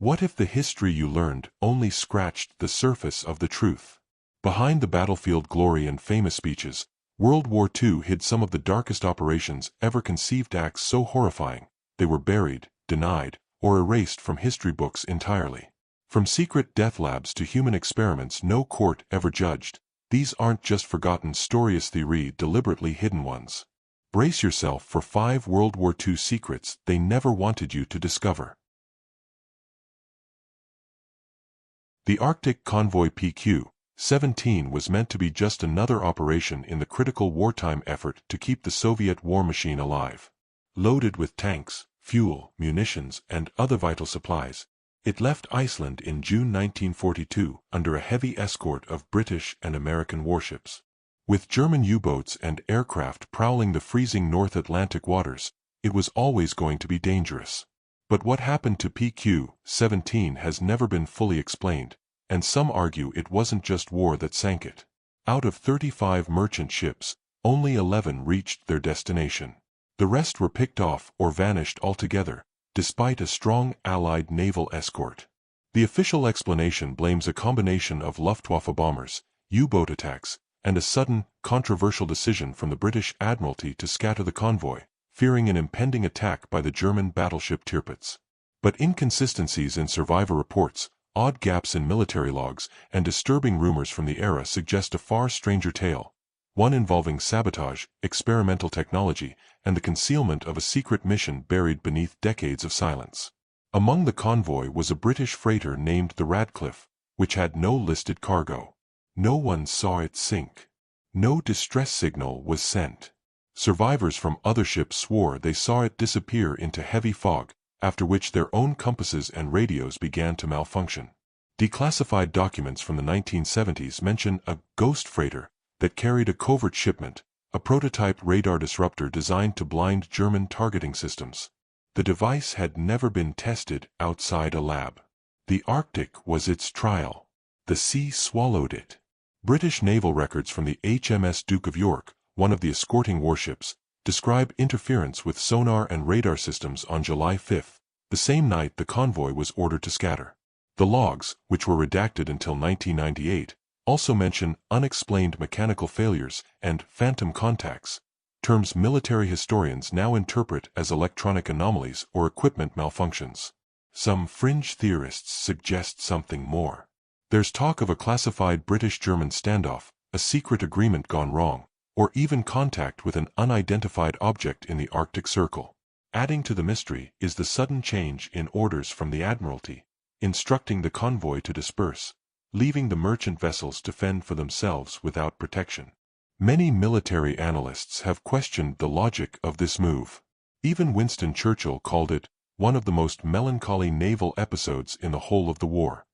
What if the history you learned only scratched the surface of the truth? Behind the battlefield glory and famous speeches, World War II hid some of the darkest operations ever conceived, acts so horrifying, they were buried, denied, or erased from history books entirely. From secret death labs to human experiments no court ever judged, these aren't just forgotten stories, they read deliberately hidden ones. Brace yourself for 5 World War II secrets they never wanted you to discover. The Arctic Convoy PQ-17 was meant to be just another operation in the critical wartime effort to keep the Soviet war machine alive. Loaded with tanks, fuel, munitions, and other vital supplies, it left Iceland in June 1942 under a heavy escort of British and American warships. With German U-boats and aircraft prowling the freezing North Atlantic waters, it was always going to be dangerous. But what happened to PQ-17 has never been fully explained, and some argue it wasn't just war that sank it. Out of 35 merchant ships, only 11 reached their destination. The rest were picked off or vanished altogether, despite a strong Allied naval escort. The official explanation blames a combination of Luftwaffe bombers, U-boat attacks, and a sudden, controversial decision from the British Admiralty to scatter the convoy, fearing an impending attack by the German battleship Tirpitz. But inconsistencies in survivor reports, odd gaps in military logs, and disturbing rumors from the era suggest a far stranger tale, one involving sabotage, experimental technology, and the concealment of a secret mission buried beneath decades of silence. Among the convoy was a British freighter named the Radcliffe, which had no listed cargo. No one saw it sink. No distress signal was sent. Survivors from other ships swore they saw it disappear into heavy fog, after which their own compasses and radios began to malfunction. Declassified documents from the 1970s mention a ghost freighter that carried a covert shipment, a prototype radar disruptor designed to blind German targeting systems. The device had never been tested outside a lab. The Arctic was its trial. The sea swallowed it. British naval records from the HMS Duke of York, one of the escorting warships, describe interference with sonar and radar systems on July 5, the same night the convoy was ordered to scatter. The logs, which were redacted until 1998, also mention unexplained mechanical failures and phantom contacts, terms military historians now interpret as electronic anomalies or equipment malfunctions. Some fringe theorists suggest something more. There's talk of a classified British-German standoff, a secret agreement gone wrong, or even contact with an unidentified object in the Arctic Circle. Adding to the mystery is the sudden change in orders from the Admiralty, instructing the convoy to disperse, leaving the merchant vessels to fend for themselves without protection. Many military analysts have questioned the logic of this move. Even Winston Churchill called it one of the most melancholy naval episodes in the whole of the war.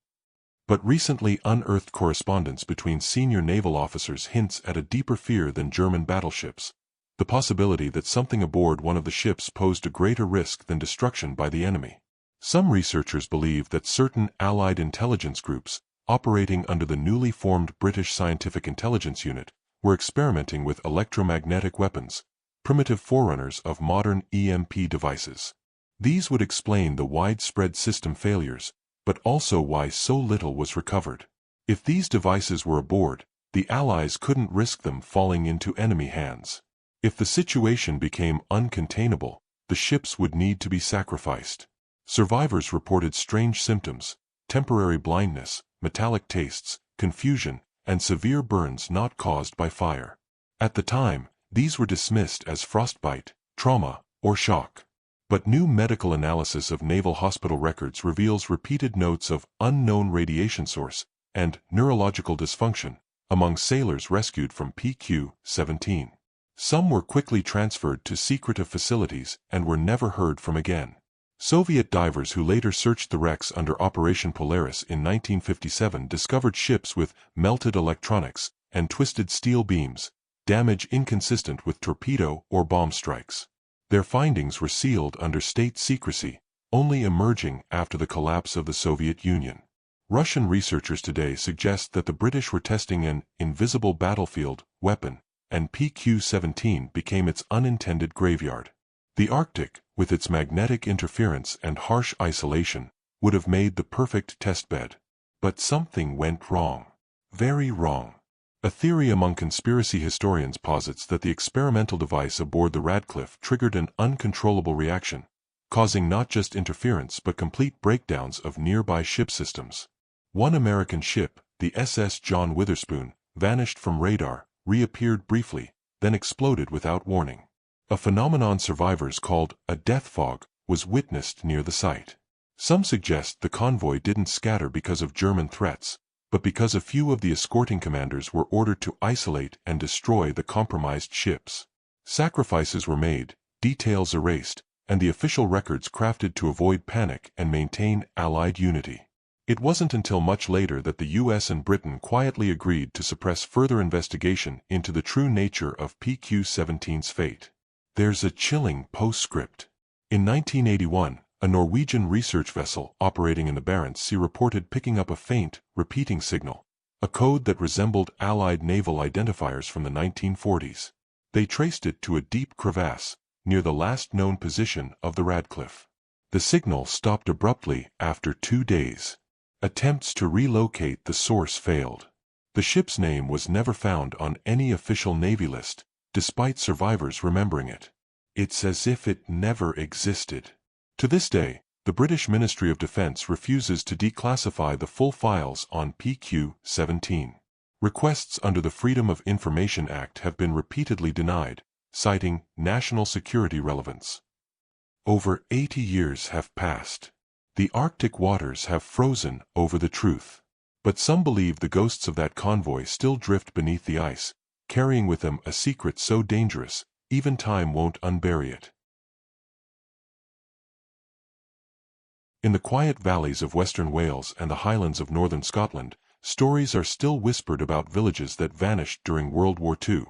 But recently unearthed correspondence between senior naval officers hints at a deeper fear than German battleships, the possibility that something aboard one of the ships posed a greater risk than destruction by the enemy. Some researchers believe that certain Allied intelligence groups, operating under the newly formed British Scientific Intelligence Unit, were experimenting with electromagnetic weapons, primitive forerunners of modern EMP devices. These would explain the widespread system failures, but also why so little was recovered. If these devices were aboard, the Allies couldn't risk them falling into enemy hands. If the situation became uncontainable, the ships would need to be sacrificed. Survivors reported strange symptoms, temporary blindness, metallic tastes, confusion, and severe burns not caused by fire. At the time, these were dismissed as frostbite, trauma, or shock. But new medical analysis of naval hospital records reveals repeated notes of unknown radiation source and neurological dysfunction among sailors rescued from PQ-17. Some were quickly transferred to secretive facilities and were never heard from again. Soviet divers who later searched the wrecks under Operation Polaris in 1957 discovered ships with melted electronics and twisted steel beams, damage inconsistent with torpedo or bomb strikes. Their findings were sealed under state secrecy, only emerging after the collapse of the Soviet Union. Russian researchers today suggest that the British were testing an invisible battlefield weapon, and PQ-17 became its unintended graveyard. The Arctic, with its magnetic interference and harsh isolation, would have made the perfect testbed. But something went wrong. Very wrong. A theory among conspiracy historians posits that the experimental device aboard the Radcliffe triggered an uncontrollable reaction, causing not just interference but complete breakdowns of nearby ship systems. One American ship, the SS John Witherspoon, vanished from radar, reappeared briefly, then exploded without warning. A phenomenon survivors called a death fog was witnessed near the site. Some suggest the convoy didn't scatter because of German threats, but because a few of the escorting commanders were ordered to isolate and destroy the compromised ships. Sacrifices were made, details erased, and the official records crafted to avoid panic and maintain Allied unity. It wasn't until much later that the US and Britain quietly agreed to suppress further investigation into the true nature of PQ-17's fate. There's a chilling postscript. In 1981, a Norwegian research vessel operating in the Barents Sea reported picking up a faint, repeating signal, a code that resembled Allied naval identifiers from the 1940s. They traced it to a deep crevasse, near the last known position of the Radcliffe. The signal stopped abruptly after 2 days. Attempts to relocate the source failed. The ship's name was never found on any official Navy list, despite survivors remembering it. It's as if it never existed. To this day, the British Ministry of Defence refuses to declassify the full files on PQ-17. Requests under the Freedom of Information Act have been repeatedly denied, citing national security relevance. Over 80 years have passed. The Arctic waters have frozen over the truth. But some believe the ghosts of that convoy still drift beneath the ice, carrying with them a secret so dangerous, even time won't unbury it. In the quiet valleys of western Wales and the highlands of northern Scotland, stories are still whispered about villages that vanished during World War II,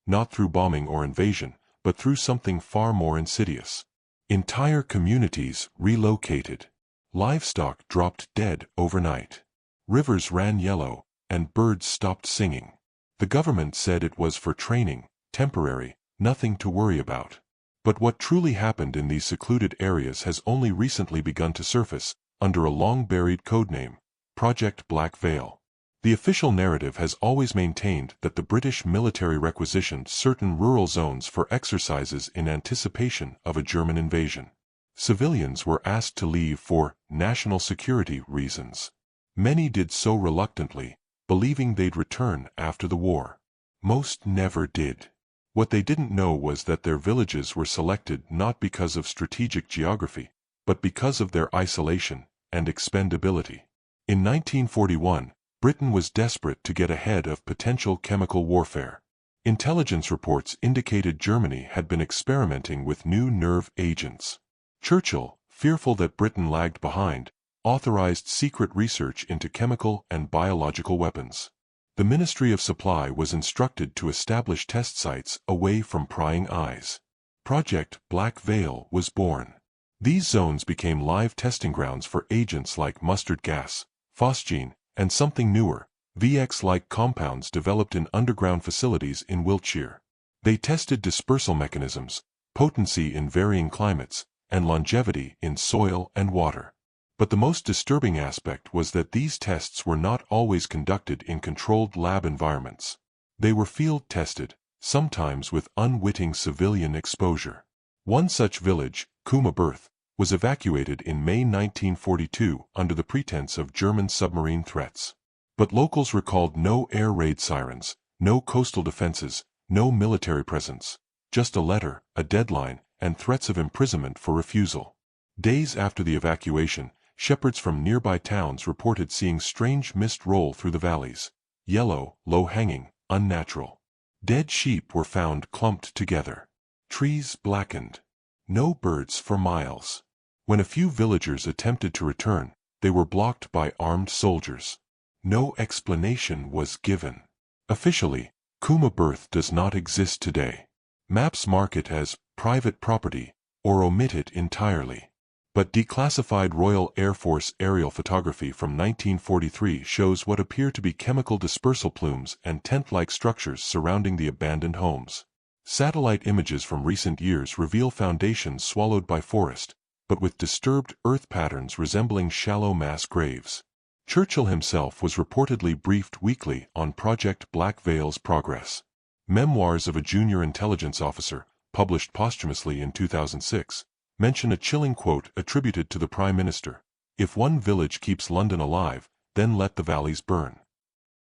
not through bombing or invasion, but through something far more insidious. Entire communities relocated. Livestock dropped dead overnight. Rivers ran yellow, and birds stopped singing. The government said it was for training, temporary, nothing to worry about. But what truly happened in these secluded areas has only recently begun to surface, under a long-buried codename, Project Black Veil. The official narrative has always maintained that the British military requisitioned certain rural zones for exercises in anticipation of a German invasion. Civilians were asked to leave for national security reasons. Many did so reluctantly, believing they'd return after the war. Most never did. What they didn't know was that their villages were selected not because of strategic geography, but because of their isolation and expendability. In 1941, Britain was desperate to get ahead of potential chemical warfare. Intelligence reports indicated Germany had been experimenting with new nerve agents. Churchill, fearful that Britain lagged behind, authorized secret research into chemical and biological weapons. The Ministry of Supply was instructed to establish test sites away from prying eyes. Project Black Veil was born. These zones became live testing grounds for agents like mustard gas, phosgene, and something newer, VX-like compounds developed in underground facilities in Wiltshire. They tested dispersal mechanisms, potency in varying climates, and longevity in soil and water. But the most disturbing aspect was that these tests were not always conducted in controlled lab environments. They were field-tested, sometimes with unwitting civilian exposure. One such village, Berth, was evacuated in May 1942 under the pretense of German submarine threats. But locals recalled no air raid sirens, no coastal defenses, no military presence, just a letter, a deadline, and threats of imprisonment for refusal. Days after the evacuation, shepherds from nearby towns reported seeing strange mist roll through the valleys. Yellow, low-hanging, unnatural. Dead sheep were found clumped together. Trees blackened. No birds for miles. When a few villagers attempted to return, they were blocked by armed soldiers. No explanation was given. Officially, Berth does not exist today. Maps mark it as private property or omit it entirely. But declassified Royal Air Force aerial photography from 1943 shows what appear to be chemical dispersal plumes and tent-like structures surrounding the abandoned homes. Satellite images from recent years reveal foundations swallowed by forest, but with disturbed earth patterns resembling shallow mass graves. Churchill himself was reportedly briefed weekly on Project Black Veil's progress. Memoirs of a junior intelligence officer, published posthumously in 2006, mention a chilling quote attributed to the Prime Minister: "If one village keeps London alive, then let the valleys burn."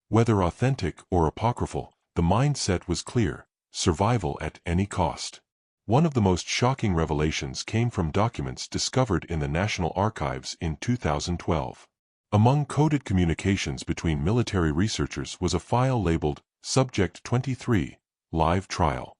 Whether authentic or apocryphal, the mindset was clear: survival at any cost. One of the most shocking revelations came from documents discovered in the National Archives in 2012. Among coded communications between military researchers was a file labeled Subject 23, Live Trial.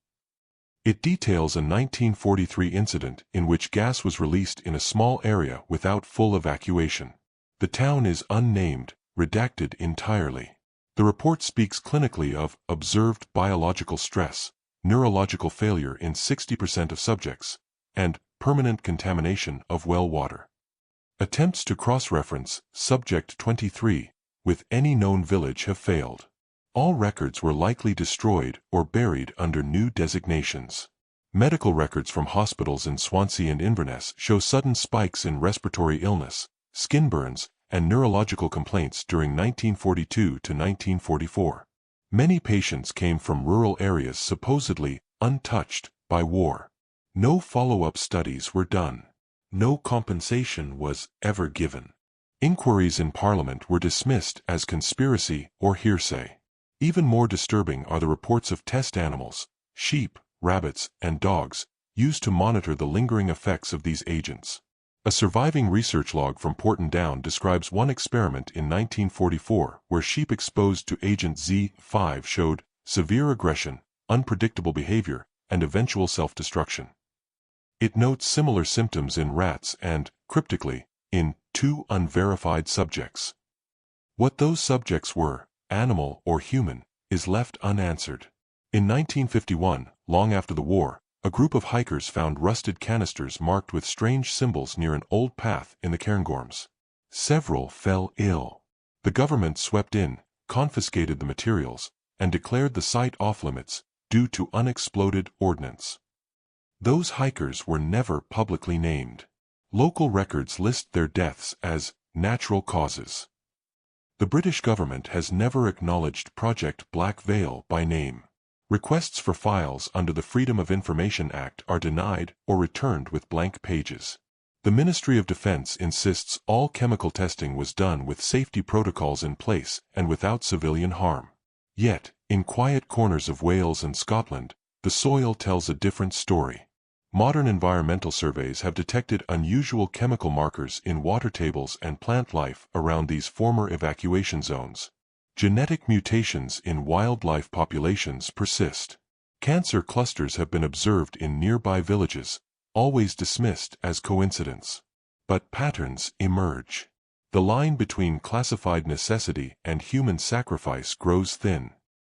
It details a 1943 incident in which gas was released in a small area without full evacuation. The town is unnamed, redacted entirely. The report speaks clinically of observed biological stress, neurological failure in 60% of subjects, and permanent contamination of well water. Attempts to cross-reference Subject 23 with any known village have failed. All records were likely destroyed or buried under new designations. Medical records from hospitals in Swansea and Inverness show sudden spikes in respiratory illness, skin burns, and neurological complaints during 1942 to 1944. Many patients came from rural areas supposedly untouched by war. No follow-up studies were done. No compensation was ever given. Inquiries in Parliament were dismissed as conspiracy or hearsay. Even more disturbing are the reports of test animals, sheep, rabbits, and dogs, used to monitor the lingering effects of these agents. A surviving research log from Porton Down describes one experiment in 1944 where sheep exposed to Agent Z5 showed severe aggression, unpredictable behavior, and eventual self-destruction. It notes similar symptoms in rats and, cryptically, in 2 unverified subjects. What those subjects were, animal or human, is left unanswered. In 1951, long after the war, a group of hikers found rusted canisters marked with strange symbols near an old path in the Cairngorms. Several fell ill. The government swept in, confiscated the materials, and declared the site off-limits due to unexploded ordnance. Those hikers were never publicly named. Local records list their deaths as natural causes. The British government has never acknowledged Project Black Veil by name. Requests for files under the Freedom of Information Act are denied or returned with blank pages. The Ministry of Defence insists all chemical testing was done with safety protocols in place and without civilian harm. Yet, in quiet corners of Wales and Scotland, the soil tells a different story. Modern environmental surveys have detected unusual chemical markers in water tables and plant life around these former evacuation zones. Genetic mutations in wildlife populations persist. Cancer clusters have been observed in nearby villages, always dismissed as coincidence. But patterns emerge. The line between classified necessity and human sacrifice grows thin.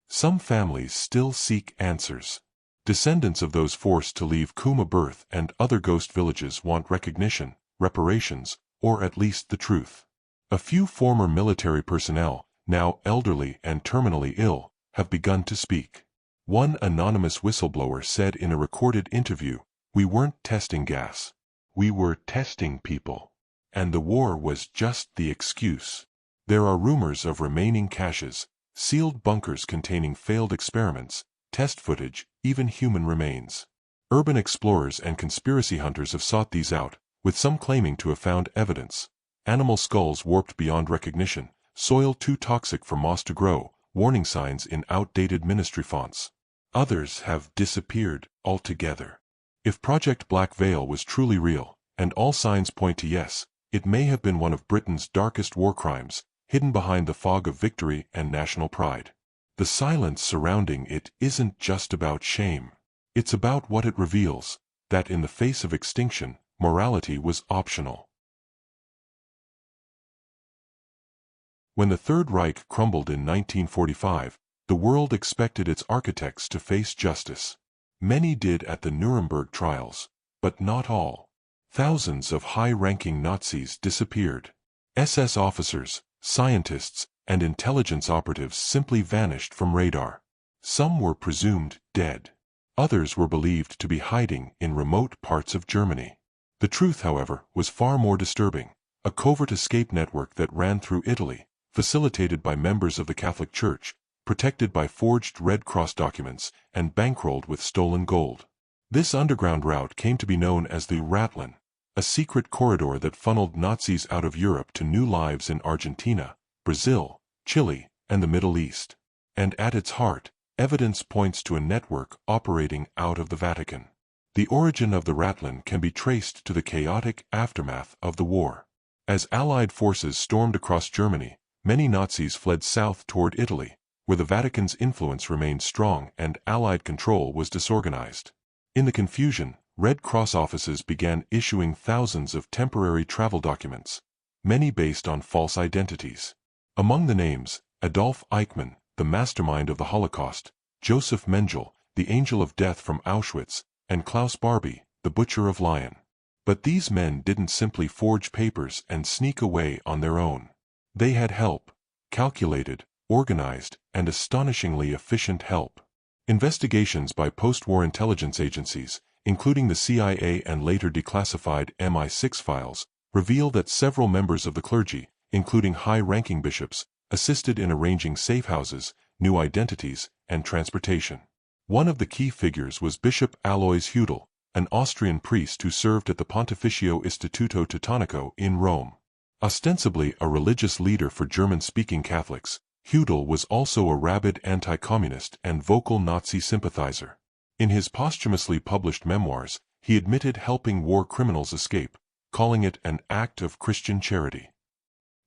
Some families still seek answers. Descendants of those forced to leave Cooma Birth and other ghost villages want recognition, reparations, or at least the truth. A few former military personnel, now elderly and terminally ill, have begun to speak. One anonymous whistleblower said in a recorded interview, "We weren't testing gas. We were testing people. And the war was just the excuse." There are rumors of remaining caches, sealed bunkers containing failed experiments, test footage, even human remains. Urban explorers and conspiracy hunters have sought these out, with some claiming to have found evidence. Animal skulls warped beyond recognition, soil too toxic for moss to grow, warning signs in outdated ministry fonts. Others have disappeared altogether. If Project Black Veil was truly real, and all signs point to yes, it may have been one of Britain's darkest war crimes, hidden behind the fog of victory and national pride. The silence surrounding it isn't just about shame. It's about what it reveals, that in the face of extinction, morality was optional. When the Third Reich crumbled in 1945, the world expected its architects to face justice. Many did at the Nuremberg trials, but not all. Thousands of high-ranking Nazis disappeared. SS officers, scientists, and intelligence operatives simply vanished from radar. Some were presumed dead. Others were believed to be hiding in remote parts of Germany. The truth, however, was far more disturbing. A covert escape network that ran through Italy, facilitated by members of the Catholic Church, protected by forged Red Cross documents, and bankrolled with stolen gold. This underground route came to be known as the Rattlin, a secret corridor that funneled Nazis out of Europe to new lives in Argentina, Brazil, Chile, and the Middle East. And at its heart, evidence points to a network operating out of the Vatican. The origin of the Rattlin can be traced to the chaotic aftermath of the war. As Allied forces stormed across Germany, many Nazis fled south toward Italy, where the Vatican's influence remained strong and Allied control was disorganized. In the confusion, Red Cross offices began issuing thousands of temporary travel documents, many based on false identities. Among the names, Adolf Eichmann, the mastermind of the Holocaust, Joseph Mengele, the angel of death from Auschwitz, and Klaus Barbie, the butcher of Lyon. But these men didn't simply forge papers and sneak away on their own. They had help, calculated, organized, and astonishingly efficient help. Investigations by post-war intelligence agencies, including the CIA and later declassified MI6 files, reveal that several members of the clergy, including high-ranking bishops, assisted in arranging safe houses, new identities, and transportation. One of the key figures was Bishop Alois Hudel, an Austrian priest who served at the Pontificio Istituto Teutonico in Rome. Ostensibly a religious leader for German-speaking Catholics, Hudel was also a rabid anti-communist and vocal Nazi sympathizer. In his posthumously published memoirs, he admitted helping war criminals escape, calling it an act of Christian charity.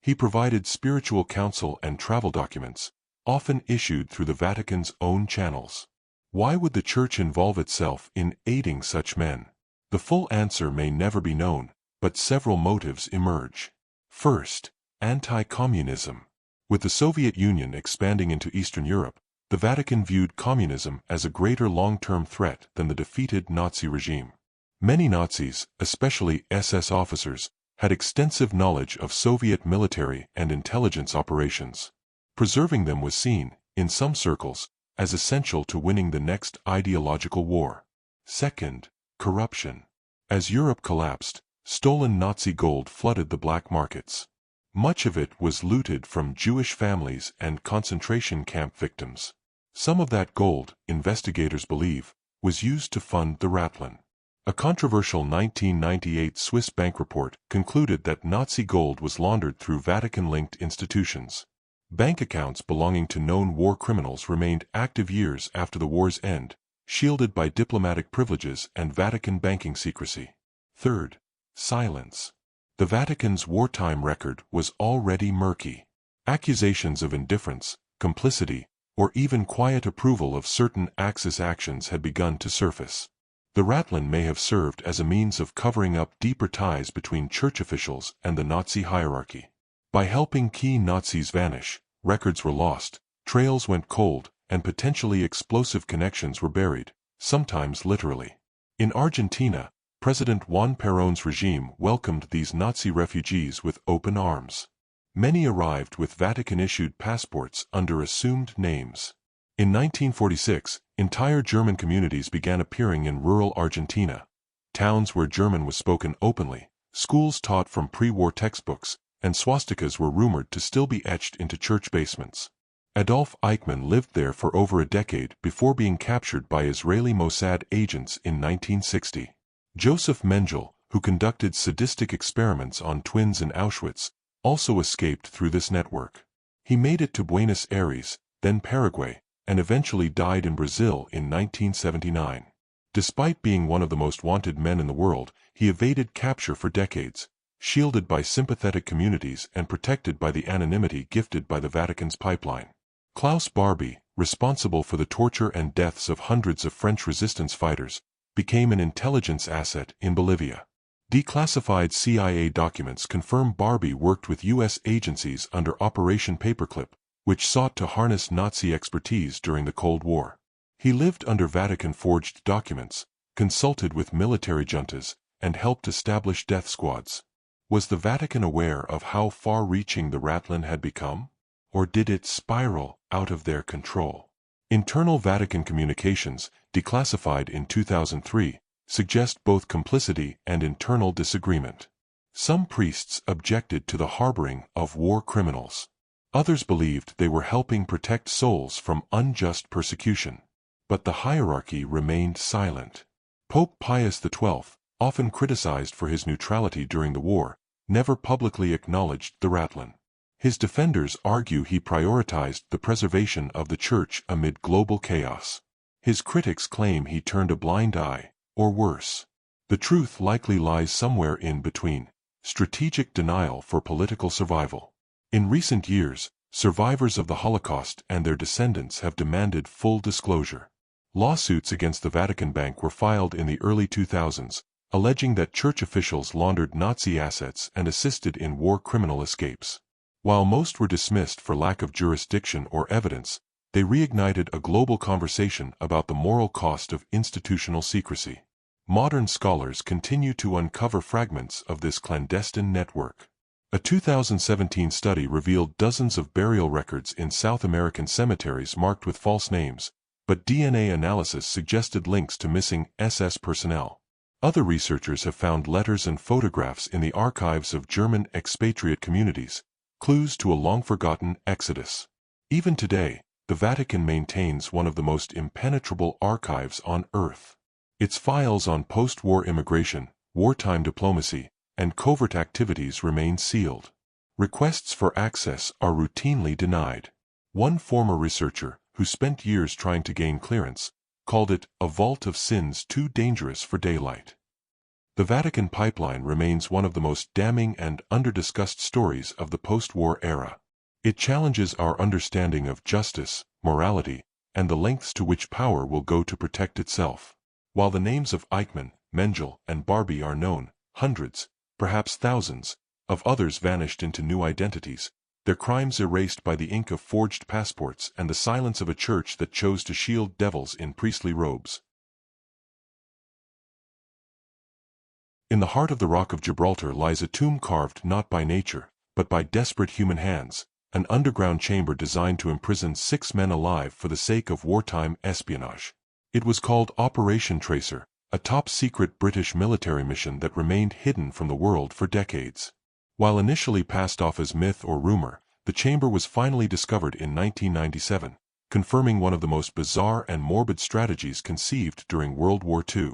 He provided spiritual counsel and travel documents, often issued through the Vatican's own channels. Why would the Church involve itself in aiding such men? The full answer may never be known, but several motives emerge. First, anti-communism. With the Soviet Union expanding into Eastern Europe, the Vatican viewed communism as a greater long-term threat than the defeated Nazi regime. Many Nazis, especially SS officers, had extensive knowledge of Soviet military and intelligence operations. Preserving them was seen, in some circles, as essential to winning the next ideological war. Second, corruption. As Europe collapsed, stolen Nazi gold flooded the black markets. Much of it was looted from Jewish families and concentration camp victims. Some of that gold, investigators believe, was used to fund the Rattlin. A controversial 1998 Swiss bank report concluded that Nazi gold was laundered through Vatican-linked institutions. Bank accounts belonging to known war criminals remained active years after the war's end, shielded by diplomatic privileges and Vatican banking secrecy. Third, silence. The Vatican's wartime record was already murky. Accusations of indifference, complicity, or even quiet approval of certain Axis actions had begun to surface. The Rattlin may have served as a means of covering up deeper ties between church officials and the Nazi hierarchy. By helping key Nazis vanish, records were lost, trails went cold, and potentially explosive connections were buried, sometimes literally. In Argentina, President Juan Perón's regime welcomed these Nazi refugees with open arms. Many arrived with Vatican-issued passports under assumed names. In 1946, entire German communities began appearing in rural Argentina. Towns where German was spoken openly, schools taught from pre-war textbooks, and swastikas were rumored to still be etched into church basements. Adolf Eichmann lived there for over a decade before being captured by Israeli Mossad agents in 1960. Joseph Mengele, who conducted sadistic experiments on twins in Auschwitz, also escaped through this network. He made it to Buenos Aires, then Paraguay, and eventually died in Brazil in 1979. Despite being one of the most wanted men in the world, he evaded capture for decades, shielded by sympathetic communities and protected by the anonymity gifted by the Vatican's pipeline. Klaus Barbie, responsible for the torture and deaths of hundreds of French resistance fighters, became an intelligence asset in Bolivia. Declassified CIA documents confirm Barbie worked with U.S. agencies under Operation Paperclip, which sought to harness Nazi expertise during the Cold War. He lived under Vatican-forged documents, consulted with military juntas, and helped establish death squads. Was the Vatican aware of how far-reaching the Rattlin had become? Or did it spiral out of their control? Internal Vatican communications, declassified in 2003, suggest both complicity and internal disagreement. Some priests objected to the harboring of war criminals. Others believed they were helping protect souls from unjust persecution. But the hierarchy remained silent. Pope Pius XII, often criticized for his neutrality during the war, never publicly acknowledged the Rattlin. His defenders argue he prioritized the preservation of the Church amid global chaos. His critics claim he turned a blind eye, or worse. The truth likely lies somewhere in between, strategic denial for political survival. In recent years, survivors of the Holocaust and their descendants have demanded full disclosure. Lawsuits against the Vatican Bank were filed in the early 2000s, alleging that church officials laundered Nazi assets and assisted in war criminal escapes. While most were dismissed for lack of jurisdiction or evidence, they reignited a global conversation about the moral cost of institutional secrecy. Modern scholars continue to uncover fragments of this clandestine network. A 2017 study revealed dozens of burial records in South American cemeteries marked with false names, but DNA analysis suggested links to missing SS personnel. Other researchers have found letters and photographs in the archives of German expatriate communities, clues to a long-forgotten exodus. Even today, the Vatican maintains one of the most impenetrable archives on Earth. Its files on post-war immigration, wartime diplomacy, and covert activities remain sealed. Requests for access are routinely denied. One former researcher, who spent years trying to gain clearance, called it a vault of sins too dangerous for daylight. The Vatican pipeline remains one of the most damning and under-discussed stories of the post-war era. It challenges our understanding of justice, morality, and the lengths to which power will go to protect itself. While the names of Eichmann, Mengele, and Barbie are known, hundreds, perhaps thousands, of others vanished into new identities, their crimes erased by the ink of forged passports and the silence of a church that chose to shield devils in priestly robes. In the heart of the Rock of Gibraltar lies a tomb carved not by nature, but by desperate human hands, an underground chamber designed to imprison 6 men alive for the sake of wartime espionage. It was called Operation Tracer, a top-secret British military mission that remained hidden from the world for decades. While initially passed off as myth or rumor, the chamber was finally discovered in 1997, confirming one of the most bizarre and morbid strategies conceived during World War II.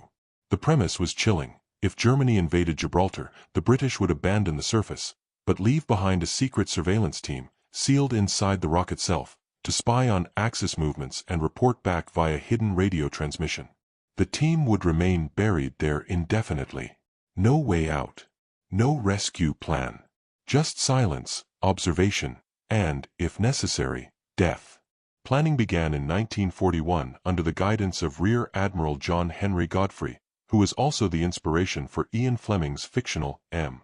The premise was chilling. If Germany invaded Gibraltar, the British would abandon the surface, but leave behind a secret surveillance team, sealed inside the rock itself, to spy on Axis movements and report back via hidden radio transmission. The team would remain buried there indefinitely. No way out. No rescue plan. Just silence, observation, and, if necessary, death. Planning began in 1941 under the guidance of Rear Admiral John Henry Godfrey, who was also the inspiration for Ian Fleming's fictional M.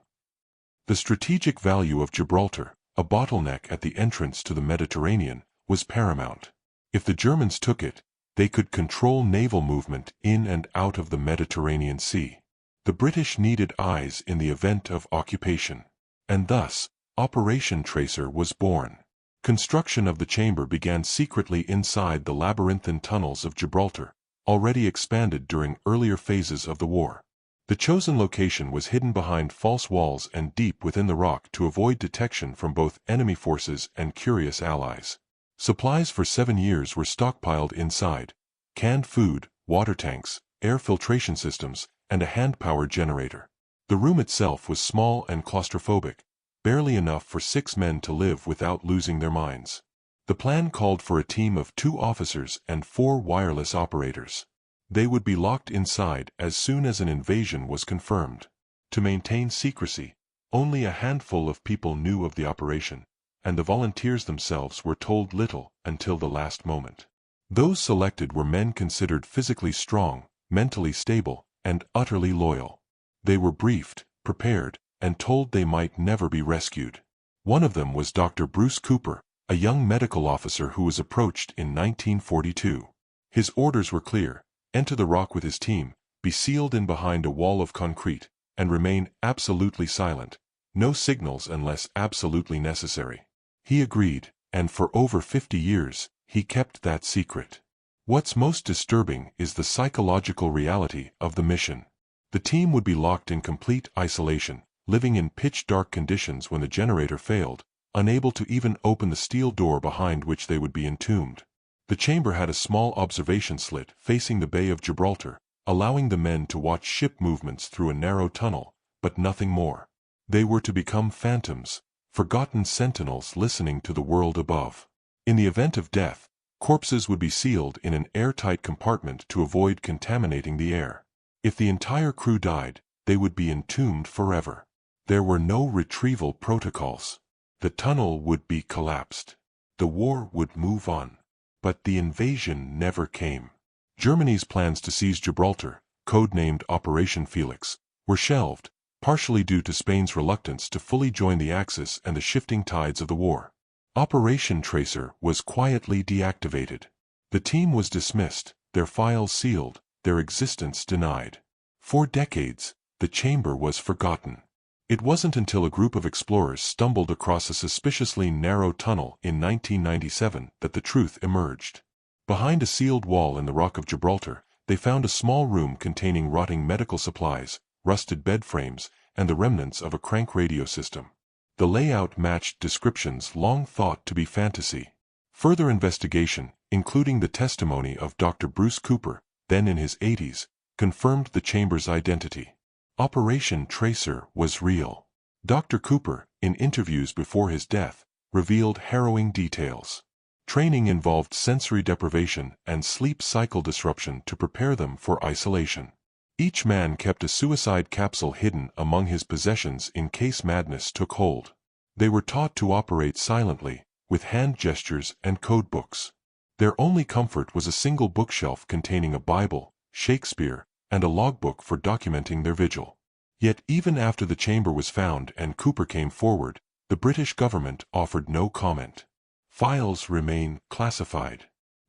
The strategic value of Gibraltar, a bottleneck at the entrance to the Mediterranean, was paramount. If the Germans took it, they could control naval movement in and out of the Mediterranean Sea. The British needed eyes in the event of occupation. And thus, Operation Tracer was born. Construction of the chamber began secretly inside the labyrinthine tunnels of Gibraltar, already expanded during earlier phases of the war. The chosen location was hidden behind false walls and deep within the rock to avoid detection from both enemy forces and curious allies. Supplies for 7 years were stockpiled inside: canned food, water tanks, air filtration systems, and a hand-powered generator. The room itself was small and claustrophobic, barely enough for 6 men to live without losing their minds. The plan called for a team of 2 officers and 4 wireless operators. They would be locked inside as soon as an invasion was confirmed. To maintain secrecy, only a handful of people knew of the operation, and the volunteers themselves were told little until the last moment. Those selected were men considered physically strong, mentally stable, and utterly loyal. They were briefed, prepared, and told they might never be rescued. One of them was Dr. Bruce Cooper, a young medical officer who was approached in 1942. His orders were clear: enter the rock with his team, be sealed in behind a wall of concrete, and remain absolutely silent. No signals unless absolutely necessary. He agreed, and for over 50 years, he kept that secret. What's most disturbing is the psychological reality of the mission. The team would be locked in complete isolation, living in pitch-dark conditions when the generator failed, unable to even open the steel door behind which they would be entombed. The chamber had a small observation slit facing the Bay of Gibraltar, allowing the men to watch ship movements through a narrow tunnel, but nothing more. They were to become phantoms, forgotten sentinels listening to the world above. In the event of death, corpses would be sealed in an airtight compartment to avoid contaminating the air. If the entire crew died, they would be entombed forever. There were no retrieval protocols. The tunnel would be collapsed. The war would move on. But the invasion never came. Germany's plans to seize Gibraltar, codenamed Operation Felix, were shelved, partially due to Spain's reluctance to fully join the Axis and the shifting tides of the war. Operation Tracer was quietly deactivated. The team was dismissed, their files sealed, their existence denied. For decades, the chamber was forgotten. It wasn't until a group of explorers stumbled across a suspiciously narrow tunnel in 1997 that the truth emerged. Behind a sealed wall in the Rock of Gibraltar, they found a small room containing rotting medical supplies, rusted bed frames, and the remnants of a crank radio system. The layout matched descriptions long thought to be fantasy. Further investigation, including the testimony of Dr. Bruce Cooper, then in his 80s, confirmed the chamber's identity. Operation Tracer was real. Dr. Cooper, in interviews before his death, revealed harrowing details. Training involved sensory deprivation and sleep cycle disruption to prepare them for isolation. Each man kept a suicide capsule hidden among his possessions in case madness took hold. They were taught to operate silently, with hand gestures and code books. Their only comfort was a single bookshelf containing a Bible, Shakespeare, and a logbook for documenting their vigil. Yet even after the chamber was found and Cooper came forward, the British government offered no comment. Files remain classified.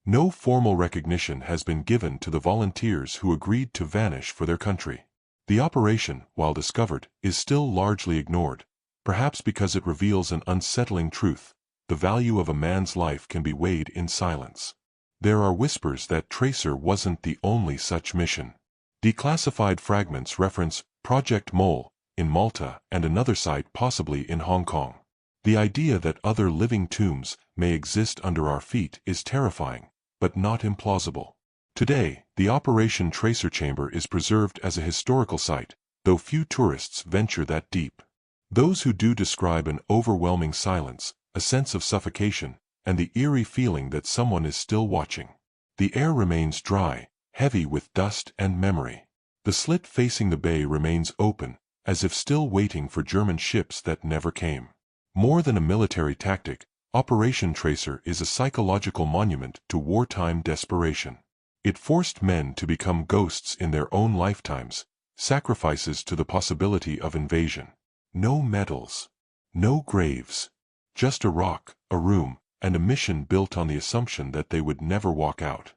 No formal recognition has been given to the volunteers who agreed to vanish for their country. The operation, while discovered, is still largely ignored, perhaps because it reveals an unsettling truth: the value of a man's life can be weighed in silence. There are whispers that Tracer wasn't the only such mission. Declassified fragments reference Project Mole in Malta and another site possibly in Hong Kong. The idea that other living tombs may exist under our feet is terrifying, but not implausible. Today, the Operation Tracer Chamber is preserved as a historical site, though few tourists venture that deep. Those who do describe an overwhelming silence, a sense of suffocation, and the eerie feeling that someone is still watching. The air remains dry, heavy with dust and memory. The slit facing the bay remains open, as if still waiting for German ships that never came. More than a military tactic, Operation Tracer is a psychological monument to wartime desperation. It forced men to become ghosts in their own lifetimes, sacrifices to the possibility of invasion. No medals, no graves, just a rock, a room, and a mission built on the assumption that they would never walk out.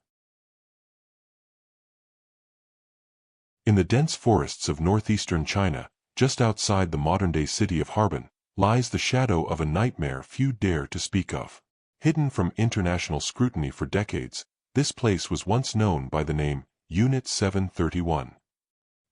In the dense forests of northeastern China, just outside the modern-day city of Harbin, lies the shadow of a nightmare few dare to speak of. Hidden from international scrutiny for decades, this place was once known by the name Unit 731.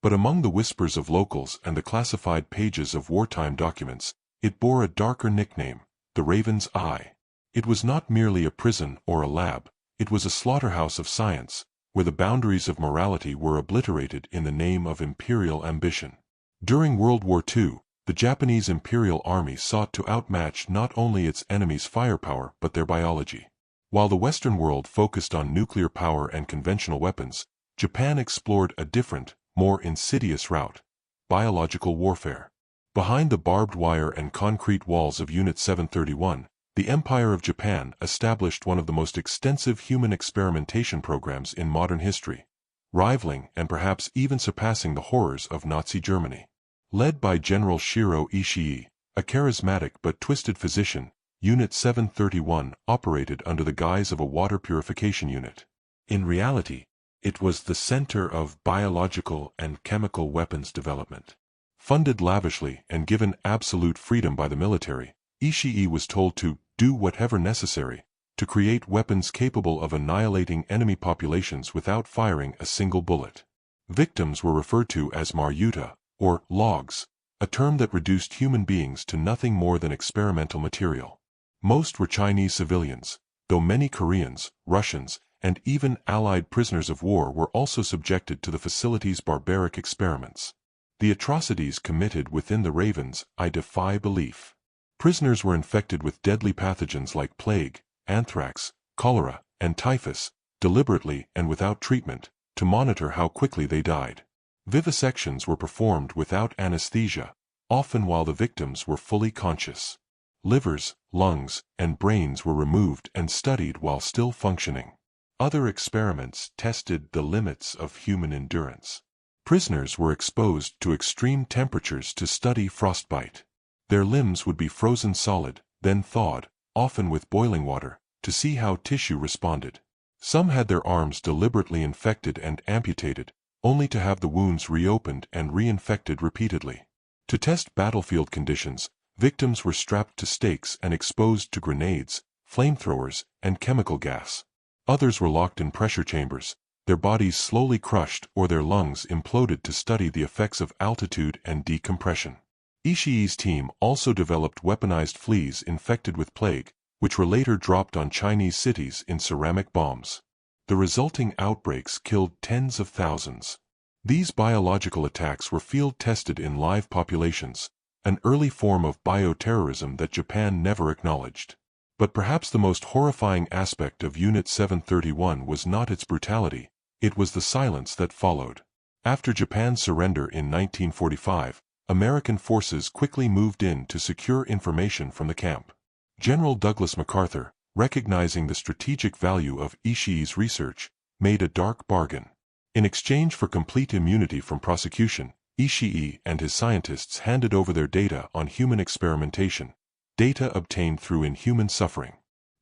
But among the whispers of locals and the classified pages of wartime documents, it bore a darker nickname, the Raven's Eye. It was not merely a prison or a lab, it was a slaughterhouse of science, where the boundaries of morality were obliterated in the name of imperial ambition. During World War II, the Japanese Imperial Army sought to outmatch not only its enemies' firepower but their biology. While the Western world focused on nuclear power and conventional weapons, Japan explored a different, more insidious route: biological warfare. Behind the barbed wire and concrete walls of Unit 731, the Empire of Japan established one of the most extensive human experimentation programs in modern history, rivaling and perhaps even surpassing the horrors of Nazi Germany. Led by General Shiro Ishii, a charismatic but twisted physician, Unit 731 operated under the guise of a water purification unit. In reality, it was the center of biological and chemical weapons development. Funded lavishly and given absolute freedom by the military, Ishii was told to do whatever necessary, to create weapons capable of annihilating enemy populations without firing a single bullet. Victims were referred to as maryuta, or logs, a term that reduced human beings to nothing more than experimental material. Most were Chinese civilians, though many Koreans, Russians, and even Allied prisoners of war were also subjected to the facility's barbaric experiments. The atrocities committed within the WWII defy belief. Prisoners were infected with deadly pathogens like plague, anthrax, cholera, and typhus, deliberately and without treatment, to monitor how quickly they died. Vivisections were performed without anesthesia, often while the victims were fully conscious. Livers, lungs, and brains were removed and studied while still functioning. Other experiments tested the limits of human endurance. Prisoners were exposed to extreme temperatures to study frostbite. Their limbs would be frozen solid, then thawed, often with boiling water, to see how tissue responded. Some had their arms deliberately infected and amputated, only to have the wounds reopened and reinfected repeatedly. To test battlefield conditions, victims were strapped to stakes and exposed to grenades, flamethrowers, and chemical gas. Others were locked in pressure chambers, their bodies slowly crushed or their lungs imploded to study the effects of altitude and decompression. Ishii's team also developed weaponized fleas infected with plague, which were later dropped on Chinese cities in ceramic bombs. The resulting outbreaks killed tens of thousands. These biological attacks were field-tested in live populations, an early form of bioterrorism that Japan never acknowledged. But perhaps the most horrifying aspect of Unit 731 was not its brutality, it was the silence that followed. After Japan's surrender in 1945, American forces quickly moved in to secure information from the camp. General Douglas MacArthur, recognizing the strategic value of Ishii's research, made a dark bargain. In exchange for complete immunity from prosecution, Ishii and his scientists handed over their data on human experimentation, data obtained through inhuman suffering.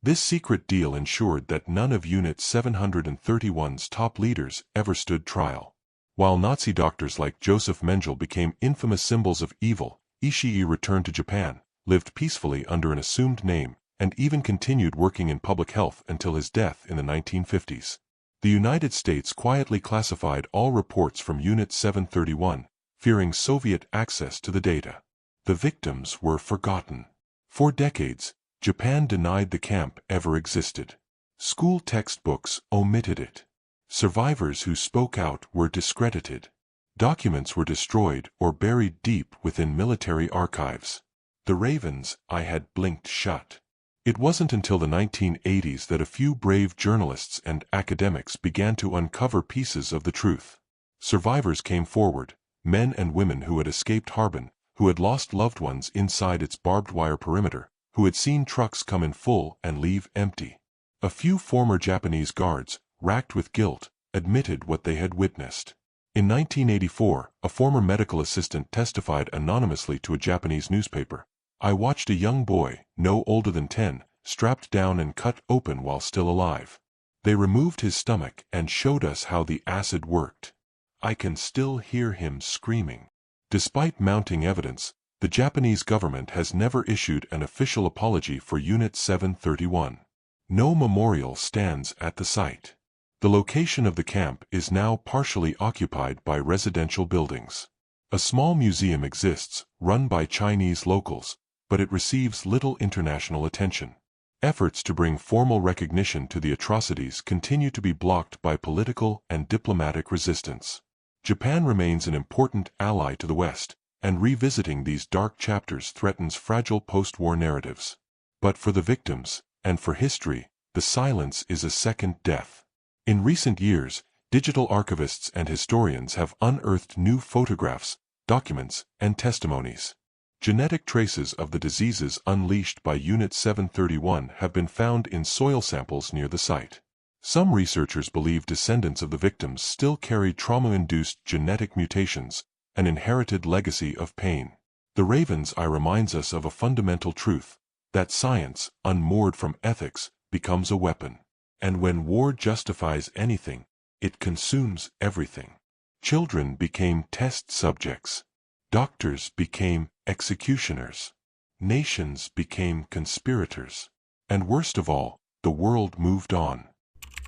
This secret deal ensured that none of Unit 731's top leaders ever stood trial. While Nazi doctors like Joseph Mengele became infamous symbols of evil, Ishii returned to Japan, lived peacefully under an assumed name, and even continued working in public health until his death in the 1950s. The United States quietly classified all reports from Unit 731, fearing Soviet access to the data. The victims were forgotten. For decades, Japan denied the camp ever existed. School textbooks omitted it. Survivors who spoke out were discredited. Documents were destroyed or buried deep within military archives. The WWII had blinked shut. It wasn't until the 1980s that a few brave journalists and academics began to uncover pieces of the truth. Survivors came forward, men and women who had escaped Harbin, who had lost loved ones inside its barbed wire perimeter, who had seen trucks come in full and leave empty. A few former Japanese guards, racked with guilt, admitted what they had witnessed. In 1984, a former medical assistant testified anonymously to a Japanese newspaper. "I watched a young boy, no older than 10, strapped down and cut open while still alive. They removed his stomach and showed us how the acid worked. I can still hear him screaming." Despite mounting evidence, the Japanese government has never issued an official apology for Unit 731. No memorial stands at the site. The location of the camp is now partially occupied by residential buildings. A small museum exists, run by Chinese locals, but it receives little international attention. Efforts to bring formal recognition to the atrocities continue to be blocked by political and diplomatic resistance. Japan remains an important ally to the West, and revisiting these dark chapters threatens fragile post-war narratives. But for the victims, and for history, the silence is a second death. In recent years, digital archivists and historians have unearthed new photographs, documents, and testimonies. Genetic traces of the diseases unleashed by Unit 731 have been found in soil samples near the site. Some researchers believe descendants of the victims still carry trauma-induced genetic mutations, an inherited legacy of pain. The WWII reminds us of a fundamental truth, that science, unmoored from ethics, becomes a weapon. And when war justifies anything, it consumes everything. Children became test subjects. Doctors became executioners. Nations became conspirators. And worst of all, the world moved on.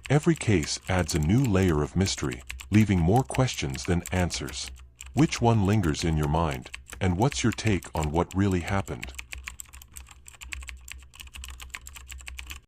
Every case adds a new layer of mystery, leaving more questions than answers. Which one lingers in your mind, and what's your take on what really happened?